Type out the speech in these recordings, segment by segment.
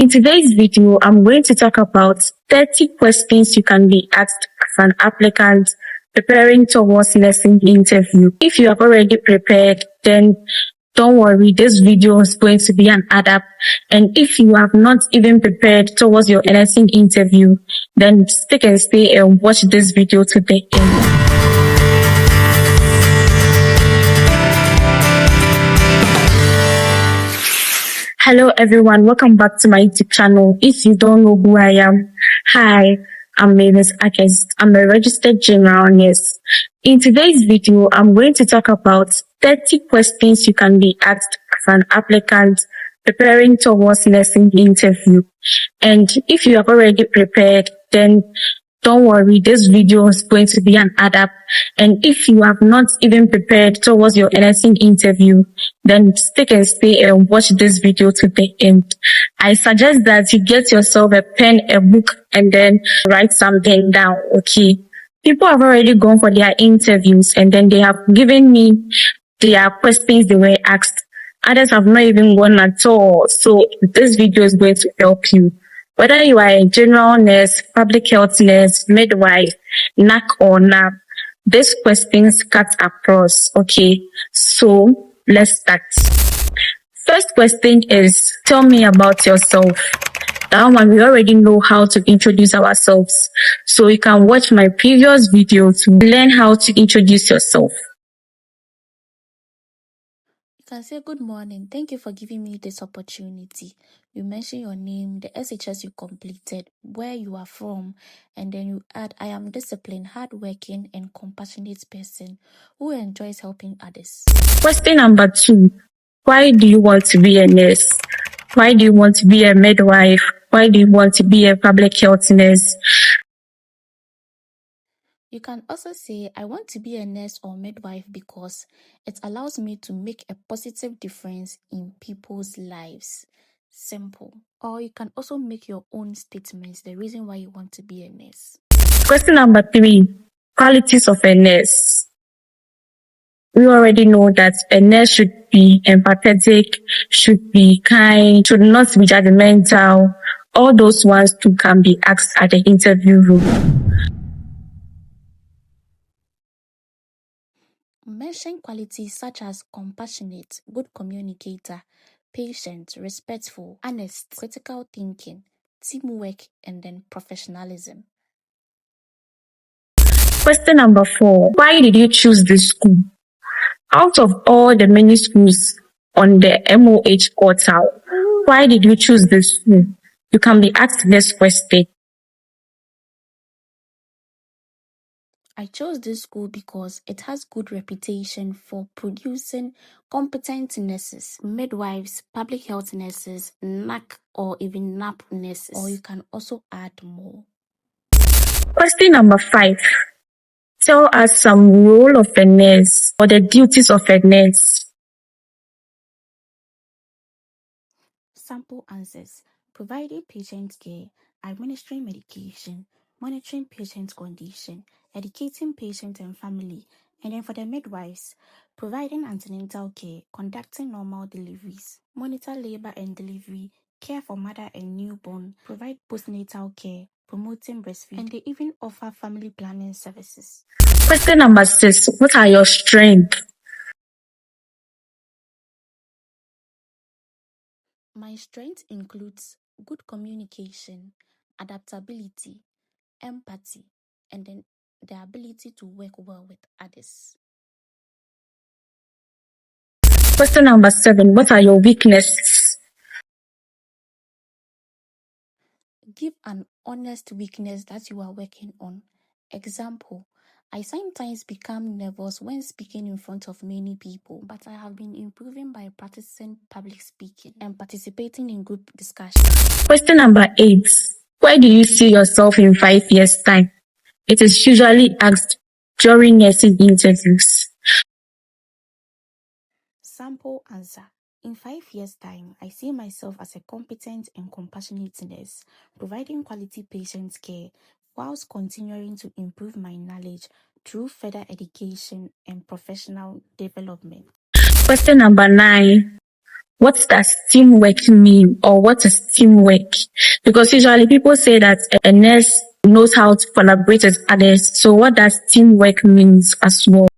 In today's video, I'm going to talk about 30 questions you can be asked as an applicant preparing towards nursing interview. If you have already prepared, then don't worry, this video is going to be an adapt. And if you have not even prepared towards your nursing interview, then stick and stay and watch this video to the end. Hello everyone, welcome back to my YouTube channel. If you don't know who I am, hi, I'm Mrs. Akhurst. I'm a registered general nurse. In today's video, I'm going to talk about 30 questions you can be asked as an applicant preparing towards nursing interview. And if you have already prepared, then don't worry, this video is going to be an adapt. And if you have not even prepared towards your nursing interview, then stick and stay and watch this video to the end. I suggest that you get yourself a pen, a book, and then write something down, okay? People have already gone for their interviews and then they have given me their questions they were asked. Others have not even gone at all. So this video is going to help you. Whether you are a general nurse, public health nurse, midwife, NAC or NAP, these questions cut across, okay? So let's start. First question is, tell me about yourself. That one, we already know how to introduce ourselves. So you can watch my previous video to learn how to introduce yourself. You can say, good morning. Thank you for giving me this opportunity. You mention your name, the SHS you completed, where you are from, and then you add, I am disciplined, hardworking, and compassionate person who enjoys helping others. Question number 2. Why do you want to be a nurse? Why do you want to be a midwife? Why do you want to be a public health nurse? You can also say, I want to be a nurse or midwife because it allows me to make a positive difference in people's lives. Simple. Or you can also make your own statements, the reason why you want to be a nurse. Question number 3. Qualities of a nurse. We already know that a nurse should be empathetic, should be kind, should not be judgmental. All those ones too can be asked at the interview room. Mention qualities such as compassionate, good communicator, patient, respectful, honest, critical thinking, teamwork, and then professionalism. Question number 4. Why did you choose this school? Out of all the many schools on the MOH portal, why did you choose this school? You can be asked this question. I chose this school because it has good reputation for producing competent nurses, midwives, public health nurses, NAC or even NAP nurses, or you can also add more. Question number 5. Tell us some role of a nurse or the duties of a nurse. Sample answers: providing patient care, administering medication, monitoring patient condition, educating patient and family, and then for the midwives, providing antenatal care, conducting normal deliveries, monitor labor and delivery, care for mother and newborn, provide postnatal care, promoting breastfeeding, and they even offer family planning services. Question number 6. What are your strengths? My strength includes good communication, adaptability, empathy, and then the ability to work well with others. Question number 7. What are your weaknesses? Give an honest weakness that you are working on. Example, I sometimes become nervous when speaking in front of many people, but I have been improving by practicing public speaking and participating in group discussions. Question number 8. Where do you see yourself in 5 years' time? It is usually asked during nursing interviews. Sample answer. In 5 years' time, I see myself as a competent and compassionate nurse, providing quality patient care whilst continuing to improve my knowledge through further education and professional development. Question number 9. what does teamwork mean, or what is teamwork? Because usually people say that a nurse knows how to collaborate with others. So what does teamwork means as well?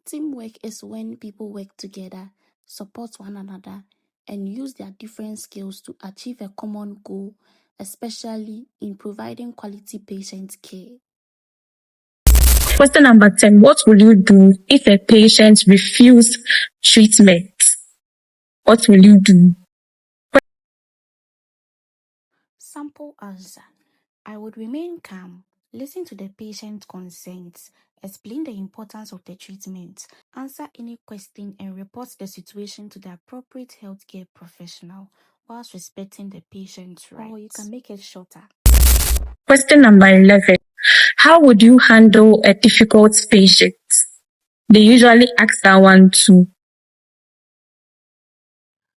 Teamwork is when people work together, support one another, and use their different skills to achieve a common goal, especially in providing quality patient care. Question number 10. What will you do if a patient refuses treatment? What will you do? Sample answer. I would remain calm, listen to the patient's concerns, explain the importance of the treatment, answer any question, and report the situation to the appropriate healthcare professional whilst respecting the patient's rights. Or you can make it shorter. Question number 11. How would you handle a difficult patient? They usually ask that one too.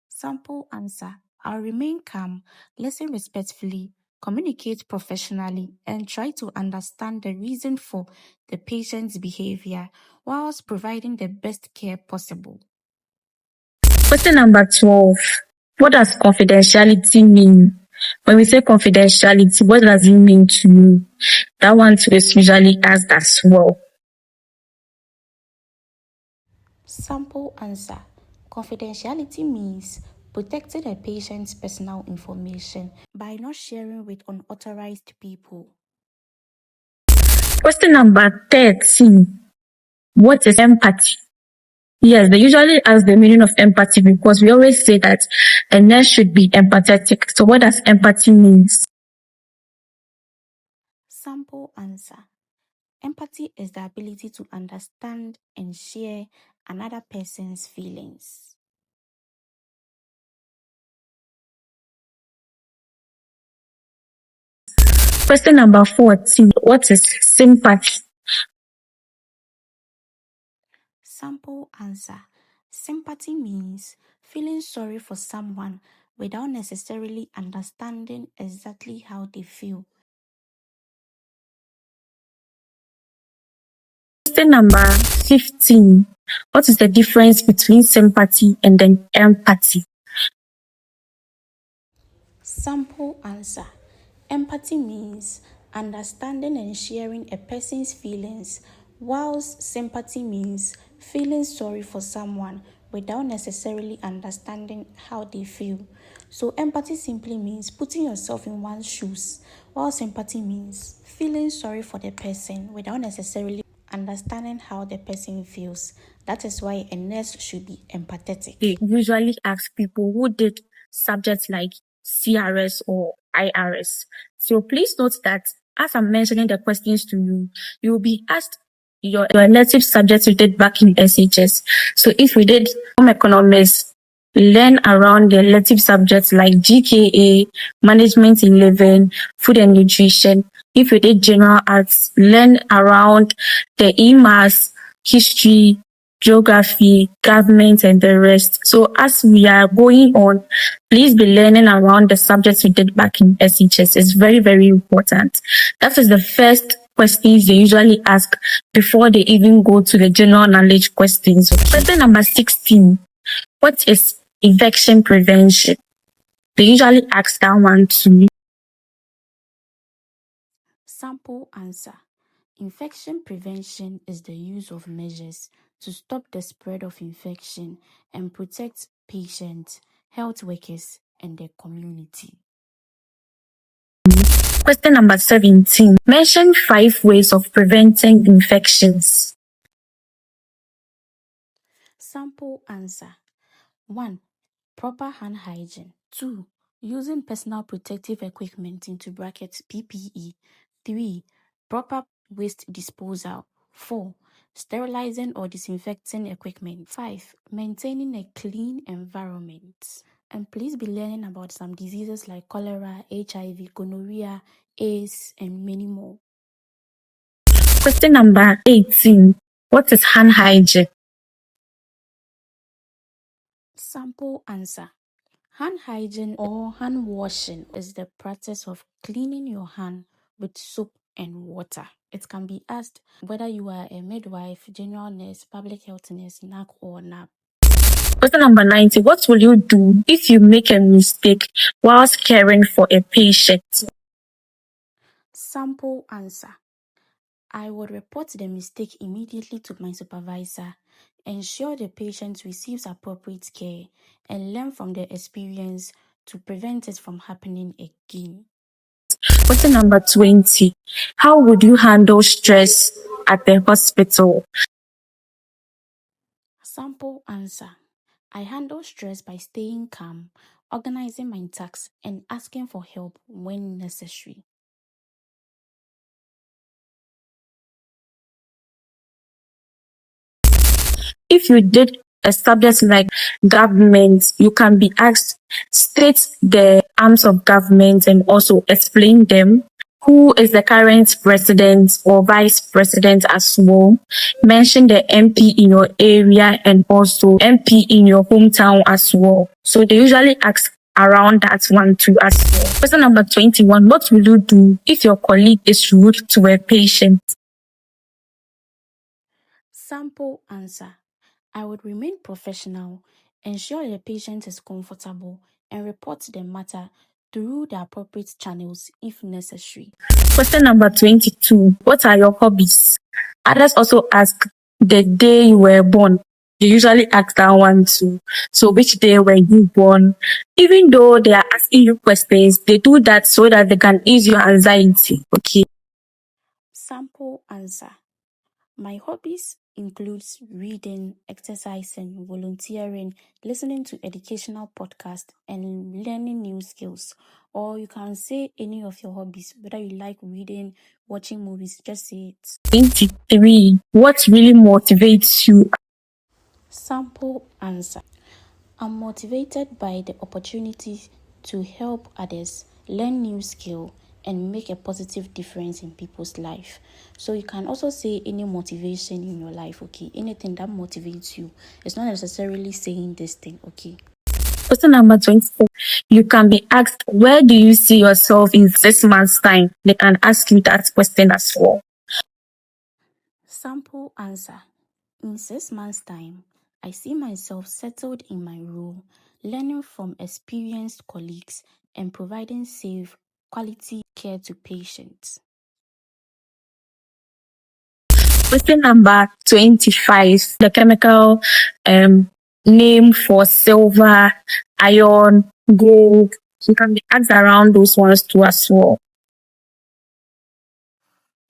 Sample answer. I'll remain calm, listen respectfully, communicate professionally, and try to understand the reason for the patient's behavior whilst providing the best care possible. Question number 12. What does confidentiality mean? When we say confidentiality, what does it mean to you? That one too is usually asked as well. Sample answer. Confidentiality means protecting a patient's personal information by not sharing with unauthorized people. Question number 13. What is empathy? Yes, they usually ask the meaning of empathy because we always say that a nurse should be empathetic. So what does empathy mean? Sample answer. Empathy is the ability to understand and share another person's feelings. Question number 14. What is sympathy? Sample answer. Sympathy means feeling sorry for someone without necessarily understanding exactly how they feel. Question number 15. What is the difference between sympathy and then empathy? Sample answer. Empathy means understanding and sharing a person's feelings, whilst sympathy means feeling sorry for someone without necessarily understanding how they feel. So, empathy simply means putting yourself in one's shoes, while sympathy means feeling sorry for the person without necessarily understanding how the person feels. That is why a nurse should be empathetic. They usually ask people who did subjects like CRS or IRS. So please note that as I'm mentioning the questions to you, you will be asked your elective subjects you did back in SHS. So if we did home economics, learn around the elective subjects like GKA, management in living, food and nutrition. If we did general arts, learn around the EMAS, history, geography, government, and the rest. So as we are going on, please be learning around the subjects we did back in SHS. It's very, very important. That is the first questions they usually ask before they even go to the general knowledge questions. Question number 16. What is infection prevention? They usually ask that one too. Sample answer. Infection prevention is the use of measures to stop the spread of infection and protect patients, health workers, and the community. Question number 17. Mention 5 ways of preventing infections. Sample answer. 1. Proper hand hygiene. 2. Using personal protective equipment into brackets PPE. 3. Proper waste disposal. 4. Sterilizing or disinfecting equipment. 5. Maintaining a clean environment. And please be learning about some diseases like cholera, HIV, gonorrhea, AIDS, and many more. Question number 18. What is hand hygiene? Sample answer. Hand hygiene or hand washing is the practice of cleaning your hand with soap and water. It can be asked whether you are a midwife, general nurse, public health nurse, NAC or NAP. Question number 90. What will you do if you make a mistake whilst caring for a patient? Sample answer. I would report the mistake immediately to my supervisor, ensure the patient receives appropriate care, and learn from the experience to prevent it from happening again. Question number 20. How would you handle stress at the hospital? Sample answer. I handle stress by staying calm, organizing my tasks, and asking for help when necessary. If you did a subject like government, you can be asked, state the arms of government and also explain them. Who is the current president or vice president as well? Mention the MP in your area and also MP in your hometown as well. So they usually ask around that one too as well. Question number 21. What will you do if your colleague is rude to a patient? Sample answer. I would remain professional, ensure the patient is comfortable, and report the matter through the appropriate channels if necessary. Question number 22. What are your hobbies? Others also ask the day you were born. They usually ask that one too. So which day were you born? Even though they are asking you questions, they do that so that they can ease your anxiety. Okay. Sample answer. My hobbies includes reading, exercising, volunteering, listening to educational podcasts, and learning new skills. Or you can say any of your hobbies, whether you like reading, watching movies, just say it. 23. What really motivates you? Sample answer. I'm motivated by the opportunity to help others, learn new skill, and make a positive difference in people's life. So you can also say any motivation in your life, okay? Anything that motivates you. It's not necessarily saying this thing, okay? Question number 24. You can be asked, where do you see yourself in 6 months' time? They can ask you that question as well. Sample answer. In 6 months' time, I see myself settled in my role, learning from experienced colleagues, and providing safe, quality care to patients. Question number 25. The chemical name for silver, iron, gold. You can be asked around those ones too as well.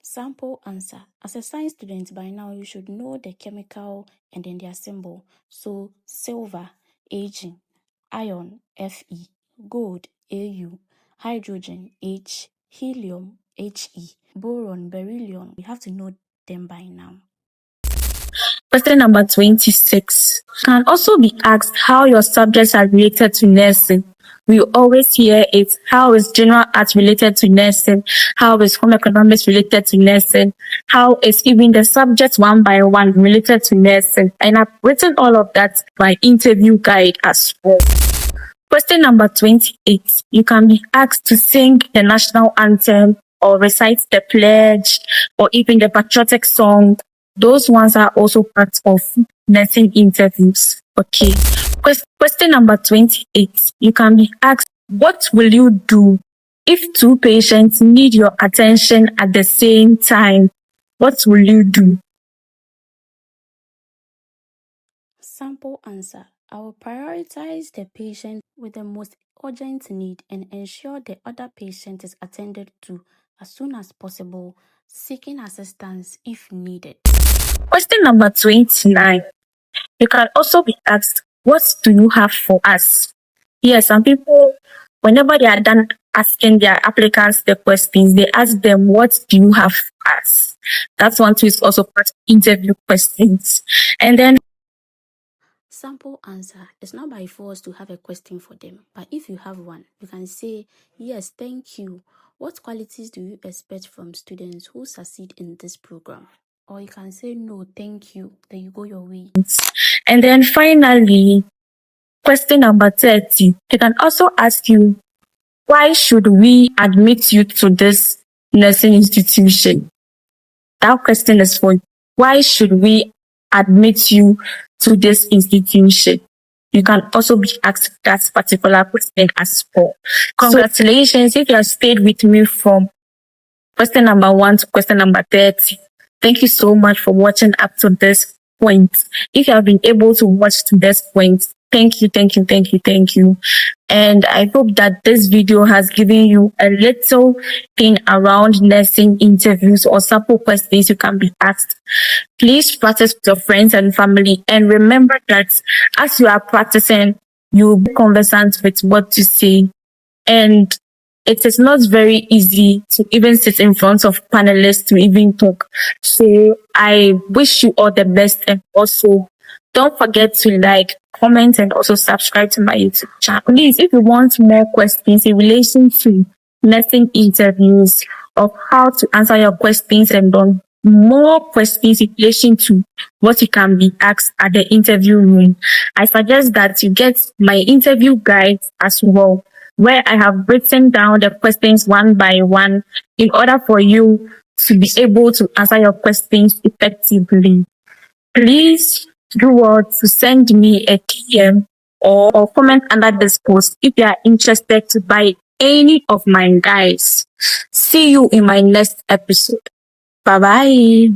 Sample answer. As a science student by now, you should know the chemical and then their symbol. So silver, Ag, iron, Fe, gold, Au, hydrogen, H, helium, He, boron, beryllium. We have to know them by now. Question number 26. You can also be asked how your subjects are related to nursing. We always hear it. How is general arts related to nursing? How is home economics related to nursing? How is even the subjects one by one related to nursing? And I've written all of that by interview guide as well. Question number 28. You can be asked to sing the national anthem or recite the pledge or even the patriotic song. Those ones are also part of nursing interviews. Okay. Question number 28. You can be asked, what will you do if two patients need your attention at the same time? What will you do? Sample answer. I will prioritize the patient with the most urgent need and ensure the other patient is attended to as soon as possible, seeking assistance if needed. Question number 29. You can also be asked, what do you have for us? Yes, some people, whenever they are done asking their applicants the questions, they ask them, what do you have for us? That one too is also part of interview questions. And then Sample answer. It's not by force to have a question for them, but if you have one, you can say, yes, thank you. What qualities do you expect from students who succeed in this program? Or you can say, no, thank you. Then you go your way. And then finally, question number 30. They can also ask you, why should we admit you to this nursing institution? That question is for you. Why should we admit you to this institution? You can also be asked that particular question as well. Congratulations if you have stayed with me from question number 1 to question number 30. Thank you so much for watching up to this point. If you have been able to watch to this point, thank you. And I hope that this video has given you a little thing around nursing interviews or sample questions you can be asked. Please practice with your friends and family, and remember that as you are practicing, you'll be conversant with what to say. And it is not very easy to even sit in front of panelists to even talk. So I wish you all the best, and also don't forget to like, comment, and also subscribe to my YouTube channel. Please, if you want more questions in relation to nursing interviews, of how to answer your questions, and on more questions in relation to what you can be asked at the interview room, I suggest that you get my interview guide as well, where I have written down the questions one by one in order for you to be able to answer your questions effectively. Please do well to send me a DM or comment under this post if you are interested to buy any of my guides. See you in my next episode. Bye bye.